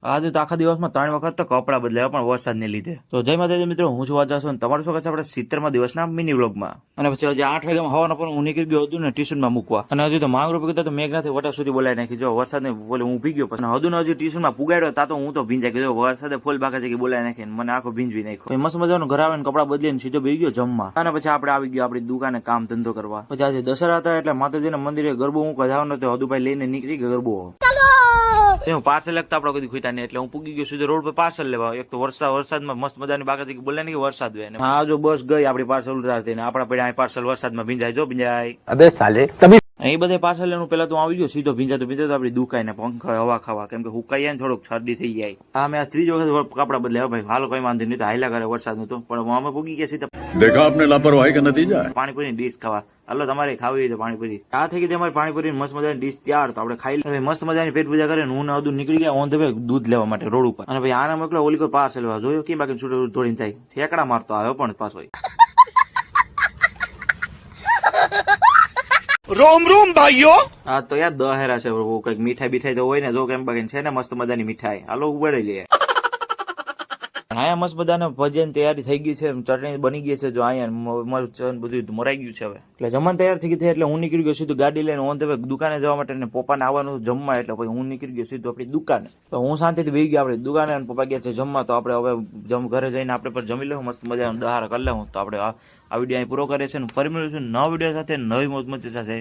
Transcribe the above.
આજે તો આખા દિવસમાં 3 વખત તો કપડા બદલાયા પણ વરસાદને લીધે. તો જય માતાજી મિત્રો, હું છું વાજાસો અને તમારું સ્વાગત છે આપણે 70મા દિવસના મિની વ્લોગમાં. અને પછી હજી 8 વાગ્યામાં હવાના પણ હું નીકળી ગયો હતું ને ટ્યુશનમાં મૂકવા. અને હજી તો માંગરો પકડતા તો મેઘનાથી વટા સુધી બોલાવી નાખી. જો વરસાદને બોલે હું ભી ગયો. પછી હદુને હજી ટ્યુશનમાં પુગાડ્યો તા તો હું તો ભીંજાઈ ગયો. વરસાદે ફૂલ બાકા છે કે બોલાવી નાખીને મને આખો ભીંજવી નાખ્યો. મસ્ત મજાનું ઘર આવે ને કપડા બદલીને સીધો બેસી ગયો જમવા. અને પછી આપણે આવી ગયો આપણી દુકાને કામ ધંધો કરવા. પછી આજે દશેરા હતા એટલે માતાજીના મંદિરે ગરબો મૂકવા જવાનો હતો. હદુભાઈ લઈને નીકળી ગયો ગરબો. પાર્સલ લગતા આપડે કદી ખુટા નહીં એટલે હું પૂગી ગયો સીધો રોડ પર પાર્સલ લેવા. એક તો વરસાદમાં મસ્ત મજાની બાકા છે બોલે કે વરસાદ હોય ને હા જો બસ ગઈ આપડી પાર્સલ ઉતારતી ને આપડા પડ્યા પાર્સલ વરસાદમાં ભીંજાય. જો ભીંજાય અબે સાલે તभी એ બધે પાર્સલ લેવાનું પેલા તો આવી ગયો સીધો ભીંજાતો આપડી દુકાને પંખા હવા ખાવા કેમ કે હુકાઈ ને થોડુંક શરદી થઈ જાય. હા મેં આ 3 વખત કપડા બદલ્યા ભાઈ. હાલો કઈ વાંધો નહીં તો હાયલા કરે વરસાદ નું તો પણ અમે પૂગી ગયા સીધા. देखा आपने लापरवाही का नतीजा है। પાણીપુરી ની ડીશ ખાવા. હાલો તમારે ખાવી હોય તો પાણીપુરી આ થઈ ગઈ તમારી પાણીપુરી મસ્ત મજાની ડીશ તૈયાર. તો આપણે ખાઈ લઈએ. મસ્ત મજાની પેટ પૂજા કરીને હું ને અધુ નીકળી ગયા ઓન ધ વે દૂધ લેવા માટે રોડ ઉપર. અને ભાઈ આના મોકલો ઓલી કોઈ પાર્સલ લેવા જોયો કે બાકી છૂટો દોડીને જાય ઠેકડા મારતો આવ્યો પણ પાછો. रोम रोम भाइयों। હા તો યાર દહેરા છે કઈક મીઠાઈ બીઠાઈ તો હોય ને જો કેમ બાકી છે ને મસ્ત મજાની મીઠાઈ. હાલો ઉગાડી લઈએ. હા મસ્ત બધાને ભજન તૈયારી થઈ ગઈ છે. ચટણી બની ગઈ છે. જો અહીંયા બધું મરાઈ ગયું છે હવે એટલે જમવાનું તૈયાર થઈ ગઈ છે. એટલે હું નીકળી ગયો સીધું ગાડી લઈને ઓન ધ વે દુકાને જવા માટે ને પપ્પાને આવવાનું જમવા. એટલે પછી હું નીકળી ગયો સીધું આપણી દુકાને. તો હું શાંતિથી બેસી ગયો આપણી દુકાને અને પપ્પા ગયા છે જમવા. તો આપણે હવે ઘરે જઈને આપણે પર જમી લેવું મસ્ત મજાનો દહાર કરી લેવું. તો આપણે આ વિડીયો અહીં પૂરો કરે છે. ફરી મળીશું નવા વિડીયો સાથે નવી મોજ મસ્તી સાથે.